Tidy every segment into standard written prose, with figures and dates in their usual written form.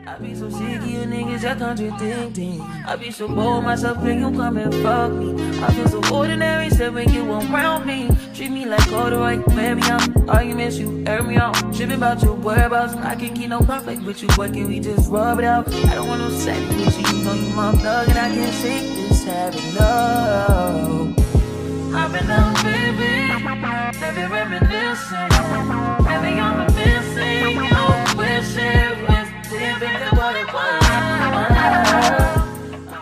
I be so sick of you niggas that contradicting. I be so bold myself when you come and fuck me. I feel so ordinary, said when you around me. Treat me like corduroy, baby, I'm arguments, you air me out. Tripping about your whereabouts, I can keep no conflict with you. What can we just rub it out? I don't want no sex with you, you know you my thug, and I can't shake this habit, no. I've been down, baby, baby, reminiscing. Baby, I'm missing, you wish it was different than what it was.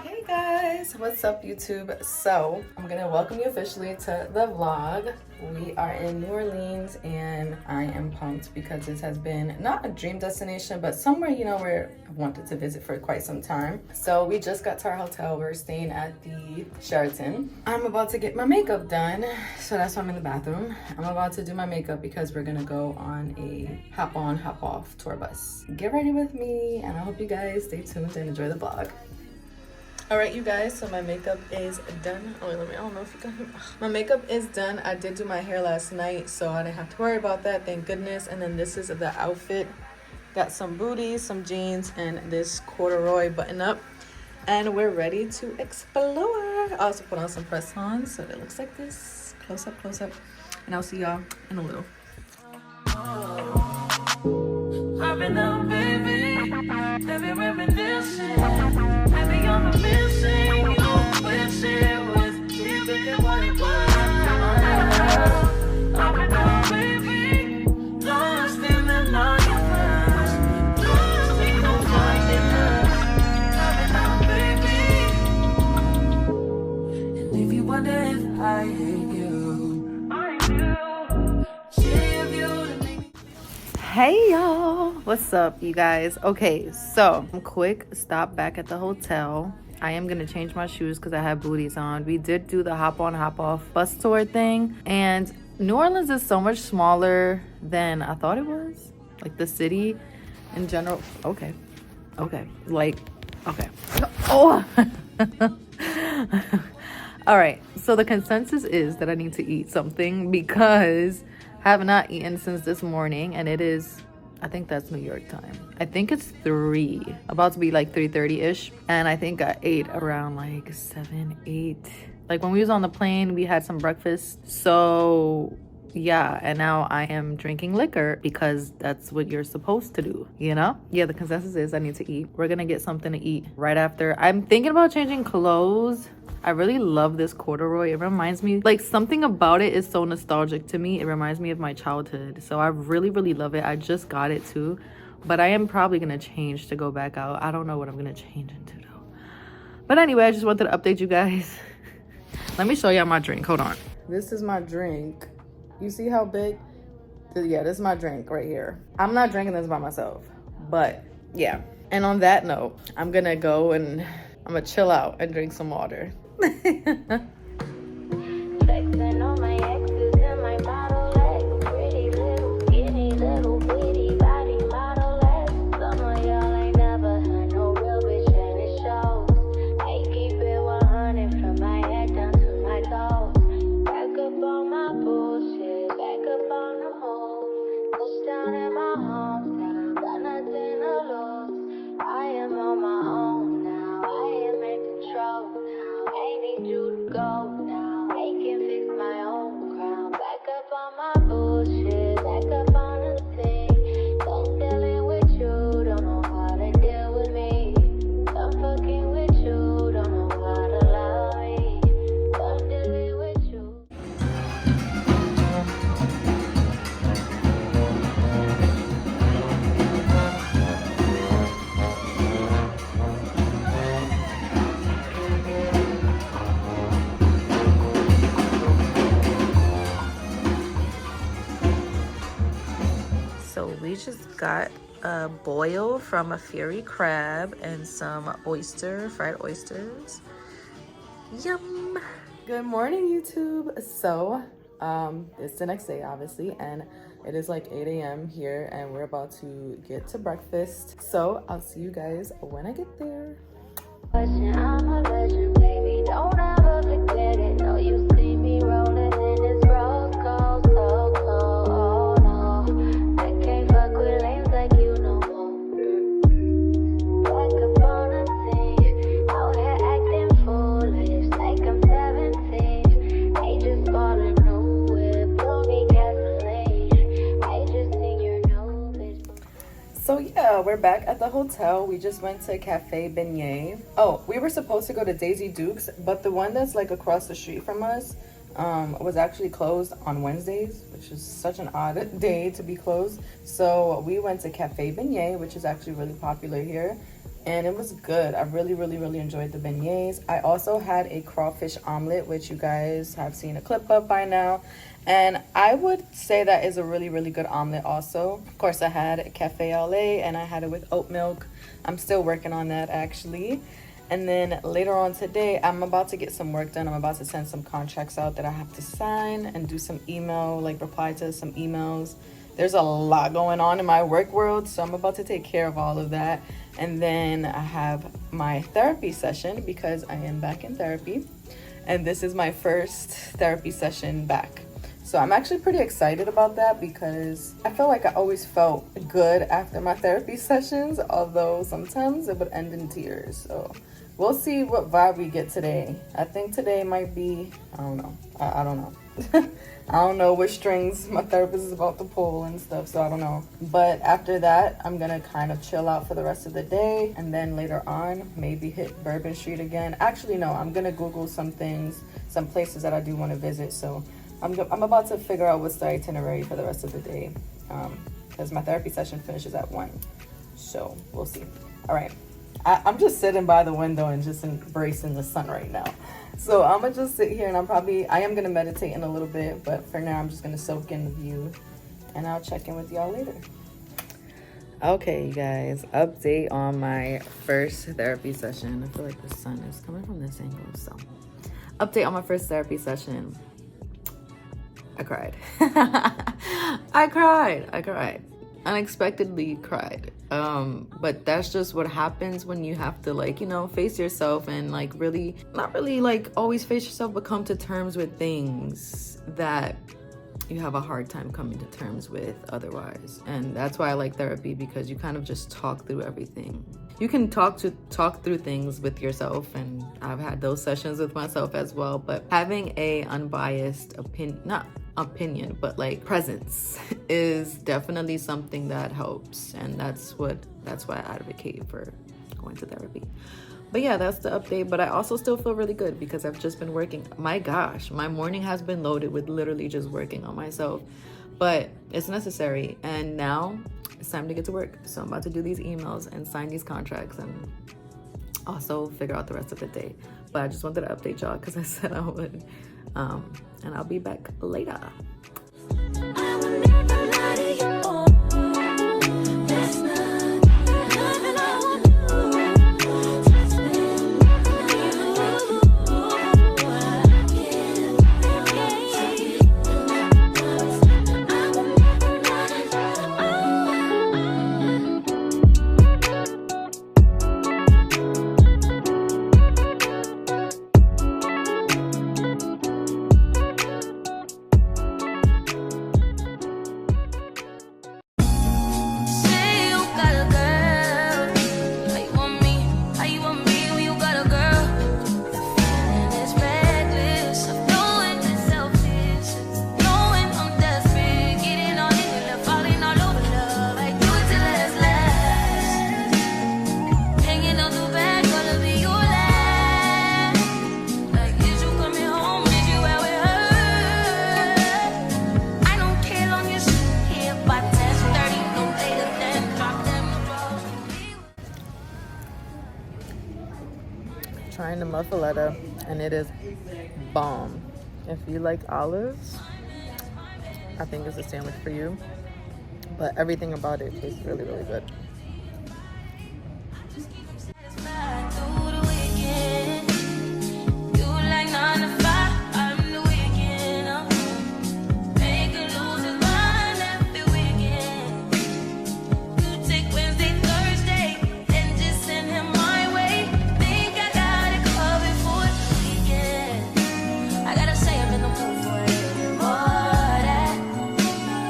Hey guys, what's up YouTube? So I'm gonna welcome you officially to the vlog. We are in New Orleans and I am pumped because this has been not a dream destination, but somewhere, you know, where I've wanted to visit for quite some time. So we just got to our hotel. We're staying at the Sheraton. I'm about to get my makeup done, so that's why I'm in the bathroom. I'm about to do my makeup because we're gonna go on a hop on hop off tour bus. Get ready with me and I hope you guys stay tuned and enjoy the vlog. All right, you guys, so my makeup is done. Oh, wait, I don't know if you can. My makeup is done. I did do my hair last night, so I didn't have to worry about that, thank goodness. And then this is the outfit. Got some booties, some jeans, and this corduroy button up. And we're ready to explore. I also put on some press-ons, so it looks like this. Close up. And I'll see y'all in a little. I've been down, baby, baby, reminiscing. Baby, I'm missing, you wish it was different than what it was. I've been down, baby, lost in the night of us. Lost in the finding us. I've been down, baby. And if you wonder if I hate you, I do. Share you to make me. Hey y'all, what's up you guys? Okay, so quick stop back at the hotel. I am gonna change my shoes because I have booties on. We did do the hop on hop off bus tour thing, and New Orleans is so much smaller than I thought it was. Like the city in general. Okay. Oh. All right, so the consensus is that I need to eat something because I have not eaten since this morning, and it is, I think that's New York time. I think it's 3, about to be like 3:30-ish, and I think I ate around like 7, 8. Like when we was on the plane, we had some breakfast. So yeah, and now I am drinking liquor because that's what you're supposed to do, you know? Yeah, the consensus is I need to eat. We're gonna get something to eat right after. I'm thinking about changing clothes. I really love this corduroy. It reminds me, like, something about it is so nostalgic to me. It reminds me of my childhood. So I really love it. I just got it too. But I am probably gonna change to go back out. I don't know what I'm gonna change into though. But anyway, I just wanted to update you guys. Let me show y'all my drink. Hold on. This is my drink. You see how big? Yeah, this is my drink right here. I'm not drinking this by myself, but yeah. And on that note, I'm gonna go and I'm gonna chill out and drink some water. Flexing on my exes and my model legs. Pretty little skinny little bitty body model legs. Some of y'all ain't never had no real bitch and it shows. I keep it 100 from my head down to my toes. Back up on my bullshit, back up on the move. Touchdown in my hometown, got nothing to lose. I am on my own now, I am in control now. I need you to go now. I can fix my own crown. Back up on my bullshit. Back up on the scene. Don't dealing with you. Don't know how to deal with me. I'm fucking with you. Don't know how to love me. I'm dealing with you. So we just got a boil from a fairy crab and some fried oysters. Yum. Good morning, YouTube. So it's the next day, obviously, and it is like 8 a.m. here, and we're about to get to breakfast. So I'll see you guys when I get there. I'm a legend, baby. Don't ever forget it. No, you see me rolling in this rose gold, so cold. Oh no, I can't fuck with lanes like you no more. we're back at the hotel. We just went to Cafe Beignet. Oh, we were supposed to go to Daisy Dukes, but the one that's like across the street from us was actually closed on Wednesdays, which is such an odd day to be closed. So we went to Cafe Beignet, which is actually really popular here, and it was good. I really enjoyed the beignets. I also had a crawfish omelet, which you guys have seen a clip of by now, and I would say that is a really good omelet also. Of course, I had cafe au lait and I had it with oat milk. I'm still working on that actually. And then later on today, I'm about to get some work done. I'm about to send some contracts out that I have to sign and do some email, like reply to some emails. There's a lot going on in my work world, so I'm about to take care of all of that. And then I have my therapy session because I am back in therapy. And this is my first therapy session back. So I'm actually pretty excited about that because I feel like I always felt good after my therapy sessions, although sometimes it would end in tears. So we'll see what vibe we get today. I think today might be, I don't know. I don't know. I don't know which strings my therapist is about to pull and stuff, so I don't know. But after that, I'm gonna kind of chill out for the rest of the day, and then later on, maybe hit Bourbon Street again. Actually, no, I'm gonna Google some things, some places that I do want to visit. So I'm about to figure out what's the itinerary for the rest of the day, because my therapy session finishes at 1. So we'll see. All right. I'm just sitting by the window and just embracing the sun right now. So I'm gonna just sit here and I am gonna meditate in a little bit, but for now I'm just gonna soak in the view and I'll check in with y'all later. Okay, you guys, update on my first therapy session. I feel like the sun is coming from this angle, so update on my first therapy session. I cried. I cried. Unexpectedly cried. But that's just what happens when you have to, like, you know, face yourself and like really, not really like always face yourself, but come to terms with things that you have a hard time coming to terms with otherwise. And that's why I like therapy, because you kind of just talk through everything. You can talk through things with yourself, and I've had those sessions with myself as well, but having a unbiased opinion, but like presence is definitely something that helps, and that's why I advocate for going to therapy. But yeah, that's the update. But I also still feel really good because I've just been working. My gosh, my morning has been loaded with literally just working on myself, but it's necessary. And now it's time to get to work. So I'm about to do these emails and sign these contracts and also figure out the rest of the day. But I just wanted to update y'all because I said I would. And I'll be back later. Trying the muffaletta, and it is bomb. If you like olives, I think it's a sandwich for you, but everything about it tastes really good.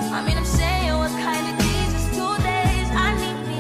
I mean, I'm saying what's kind of Jesus 2 days. I need me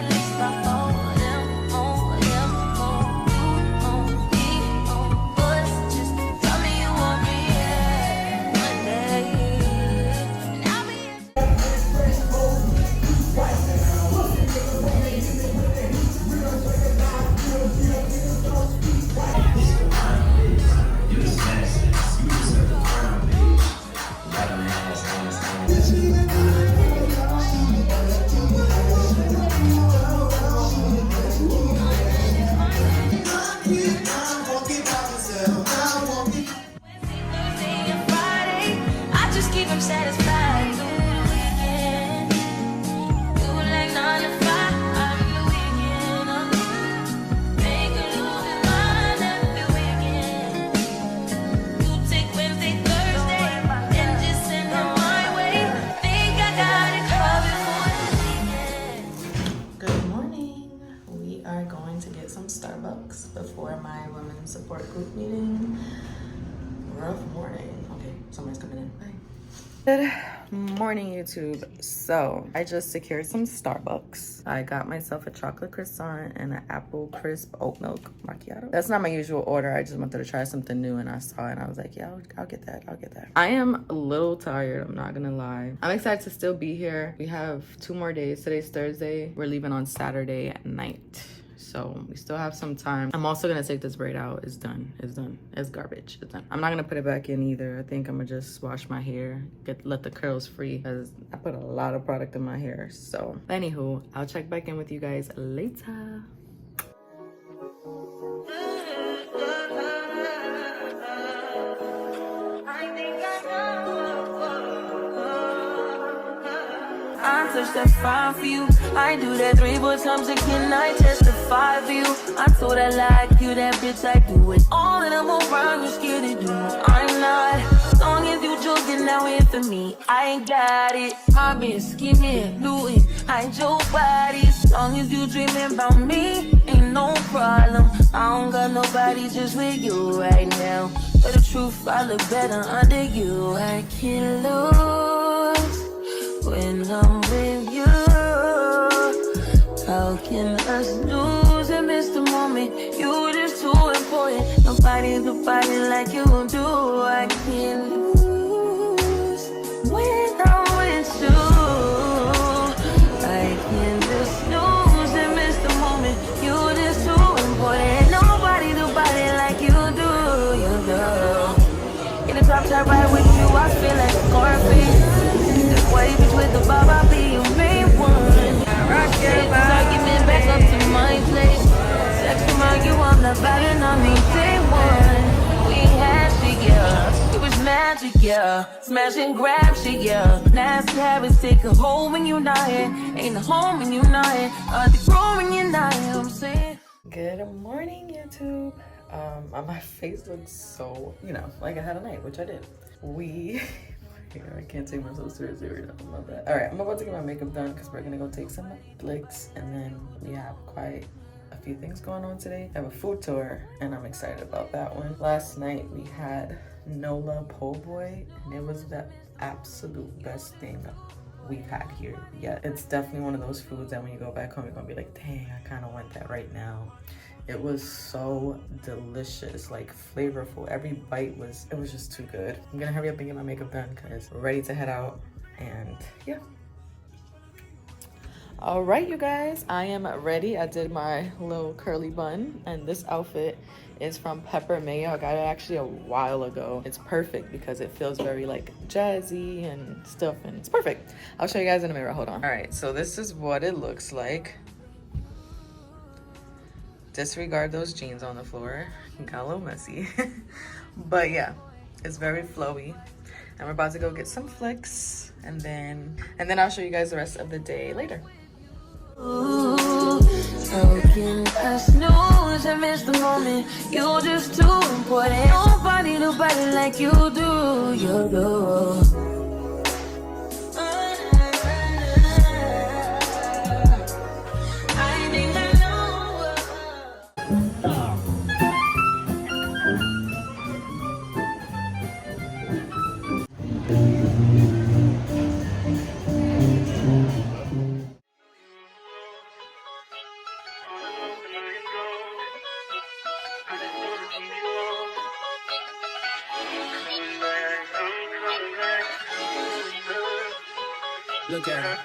are going to get some Starbucks before my women's support group meeting. Rough morning. Okay, somebody's coming in. Bye. Good morning, YouTube. So I just secured some Starbucks. I got myself a chocolate croissant and an apple crisp oat milk macchiato. That's not my usual order. I just wanted to try something new, and I saw it and I was like, yeah, I'll get that. I'll get that. I am a little tired, I'm not gonna lie. I'm excited to still be here. We have 2 more days. Today's Thursday. We're leaving on Saturday at night. So we still have some time. I'm also gonna take this braid out. It's done. It's done. It's garbage. It's done. I'm not gonna put it back in either. I think I'm gonna just wash my hair, let the curls free, because I put a lot of product in my hair. So anywho, I'll check back in with you guys later. I touch that 5 for you. I do that 3 more times again. I testify for you. I told I like you, that bitch. I do it all, and I'm around. You scared to do. I'm not. As long as you joking now in for me, I ain't got it. I've been scheming, looting, hide your body. As long as you dreaming about me, ain't no problem. I don't got nobody just with you right now. But the truth, I look better under you. I can't lose when I'm with you. How can us lose and miss the moment? You just too important. Nobody like you do. I can't lose when I'm with you. I can just lose and miss the moment. You just too important. Nobody like you do. You do. In the top top right with you, I feel like a Scorpion. Wave is with the bob, I'll be your main one. Take this argument back up to my place. Sex from argue, I'm not batting on me day one. We had shit, yeah. It was magic, yeah. Smash and grab shit, yeah. Nasty habits take a hold when you're not here. Ain't a home when you're not here. The grown when you're not here, I'm saying. Good morning, YouTube. My face looks so, like I had a night, which I did. I can't take myself seriously right now. I love that. All right, I'm about to get my makeup done because we're gonna go take some flicks, and then we have quite a few things going on today. I have a food tour, and I'm excited about that one. Last night we had NOLA po' boy, and it was the absolute best thing we've had here yet. It's definitely one of those foods that when you go back home, you're gonna be like, dang, I kind of want that right now. It was so delicious, like flavorful. Every bite it was just too good. I'm gonna hurry up and get my makeup done because we're ready to head out, and yeah. All right, you guys, I am ready. I did my little curly bun, and this outfit is from Pepper Mayo. I got it actually a while ago. It's perfect because it feels very like jazzy and stuff, and it's perfect. I'll show you guys in a mirror, hold on. All right, so this is what it looks like. Disregard those jeans on the floor. Got a little messy. But yeah, it's very flowy. And we're about to go get some flicks, and then I'll show you guys the rest of the day later. Ooh, how can I snooze and miss the moment? You're just too important. Nobody like you do. You do. Look at her.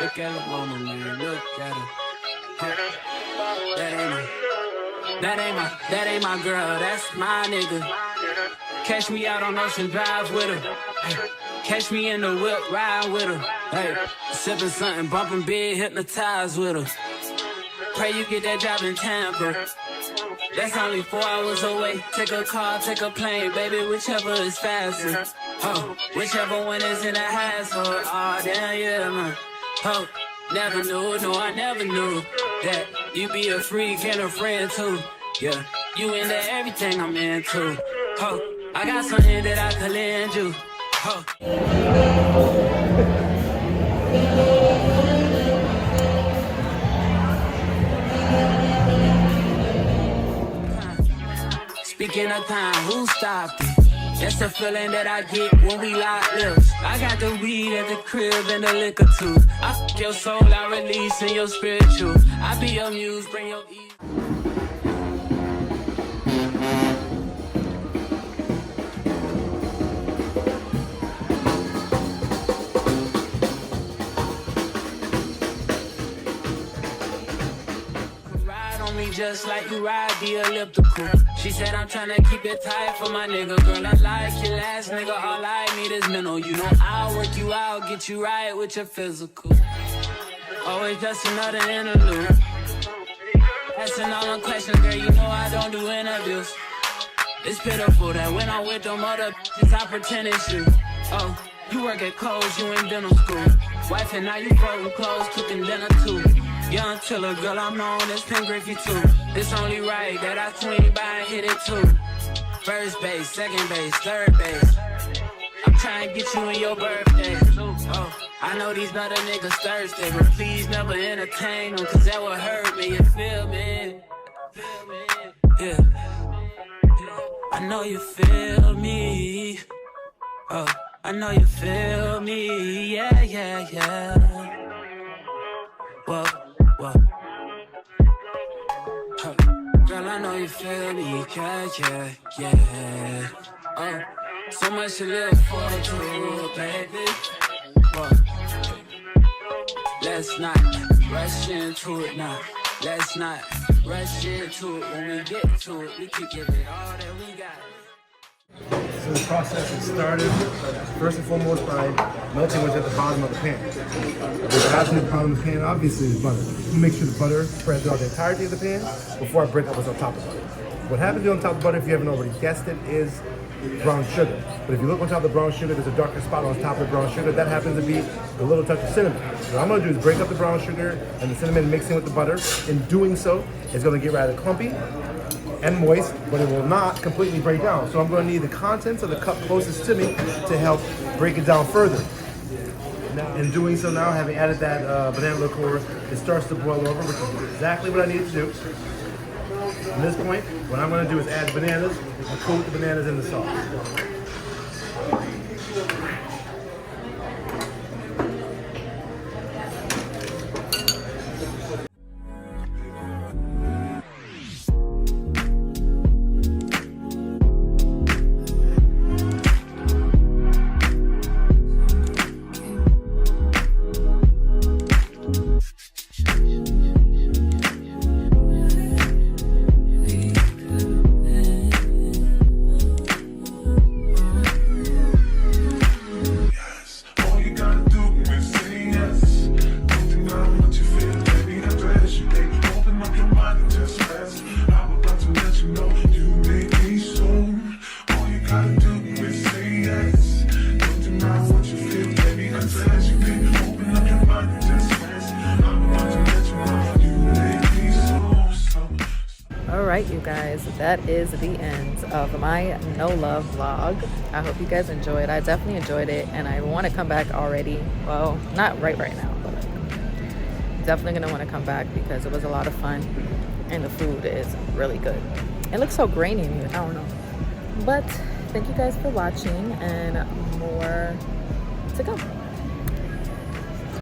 Look at her mama, man. Look at her. That ain't my girl. That's my nigga. Catch me out on Ocean Drive with her. Hey. Catch me in the whip, ride with her. Hey. Sipping something, bumping big, hypnotized with her. Pray you get that job in Tampa. That's only 4 hours away. Take a car, take a plane, baby, whichever is faster. Oh, whichever one is in the hassle. Oh, damn, yeah, man. Oh, never knew, no, I never knew that you be a freak and a friend too. Yeah, you into everything I'm into. Oh, I got something that I could lend you. Oh. in a time, who stopped it? That's the feeling that I get when we lock lips. I got the weed at the crib and the liquor too. I fuck your soul, I release in your spiritual. I be your muse, bring your ease. Just like you ride the elliptical. She said I'm tryna keep it tight for my nigga. Girl, I like your last nigga. All I need is mental. You know I'll work you out, get you right with your physical. Always just another interlude. Asking all them questions, girl, you know I don't do interviews. It's pitiful that when I'm with them other bitches, I pretend it's you. Oh, you work at Kohl's, you in dental school. Wife and now you folding clothes, cooking dinner too. Young Tiller, girl, I'm known as Pen Griffey too. It's only right that I swing by and hit it too. First base, second base, third base. I'm trying to get you in your birthday. Oh, I know these other niggas thirsty, but please never entertain them, cause that would hurt me, you feel me? Yeah. I know you feel me. Oh, I know you feel me. Yeah, yeah, yeah. Whoa. Whoa. Huh. Girl, I know you feel me, yeah, yeah, yeah. Oh, so much to live for, too, baby. Whoa. Let's not rush into it now. Let's not rush into it. When we get to it, we can give it all that we got. So the process is started first and foremost by melting what's at the bottom of the pan. What's at the bottom of the pan obviously is butter. You make sure the butter spreads throughout the entirety of the pan before I break up what's on top of the butter. What happens on top of the butter, if you haven't already guessed it, is brown sugar. But if you look on top of the brown sugar, there's a darker spot on top of the brown sugar. That happens to be a little touch of cinnamon. What I'm gonna do is break up the brown sugar and the cinnamon mixing with the butter. In doing so, it's gonna get rather clumpy and moist, but it will not completely break down. So I'm going to need the contents of the cup closest to me to help break it down further. Now, in doing so now, having added that banana liqueur, it starts to boil over, which is exactly what I need to do. At this point, what I'm going to do is add bananas and coat the bananas in the sauce. Alright, you guys, that is the end of my NOLA vlog. I hope you guys enjoyed. I definitely enjoyed it, and I want to come back already. Well, not right now, but definitely gonna want to come back because it was a lot of fun and the food is really good. It looks so grainy in here, I don't know. But thank you guys for watching, and more to come.